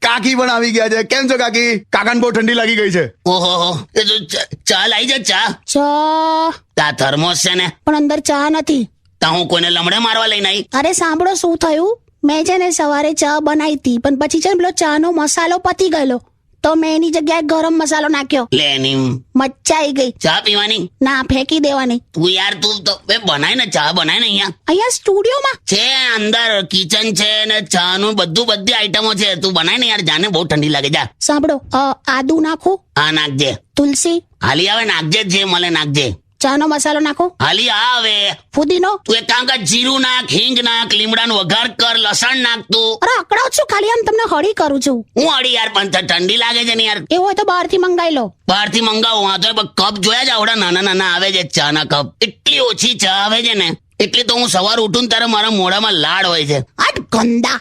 કાકી પણ આવી ગયા છે. કેમ છો કાકી? કાકાને બહુ ઠંડી લાગી ગઈ છે. ઓહો એ તો ચા લાવી જા ચા. ચા તા થર્મોસ છે ને, પણ અંદર ચા નથી. તા હું કોઈને લમડે મારવા લઈને આવી. અરે સાંભળો શું થયું, મેં છે ને સવારે ચા બનાવી હતી, પણ પછી છે ને પેલો ચાનો મસાલો પતી ગયેલો, તો મેં એની જગ્યાએ ગરમ મસાલો નાખ્યો. લે એની મચ્ચાઈ ગઈ. ચા પીવાની. ના, ફેંકી દેવાની. તું યાર તું તો બનાય ને ચા બનાય ને અહીંયા સ્ટુડિયોમાં છે, અંદર કિચન છે ને ચા નું બધી આઈટમો છે. તું બનાય ને યાર, જાને બહુ ઠંડી લાગે. જા સાંભળો, આદુ નાખું, હા નાખજે. તુલસી, હાલી આવે નાખજે, જે મળે નાખજે. ચાનો મસાલો નાખો, હાલી આવે. ફુદીનો. તું એક કામ કર, જીરું નાખ, હિંગ નાખ, લીમડાનો વઘાર કર, લસણ નાખ. તું અરે અકડાવ છું, ખાલી આમ તમને હળી કરું છું. હું અડી યાર, પણ ઠંડી લાગે છે ને યાર. એવું હોય તો બહારથી મંગાવી લો. બહારથી મંગાવું આ તો કપ જોયા જ આવડા નાના નાના આવે છે ચા ના કપ. એટલી ઓછી ચા આવે છે ને, એટલે તો હું સવાર ઉઠું ત્યારે મારા મોઢામાં લાડ હોય છે. આટ ગંદા.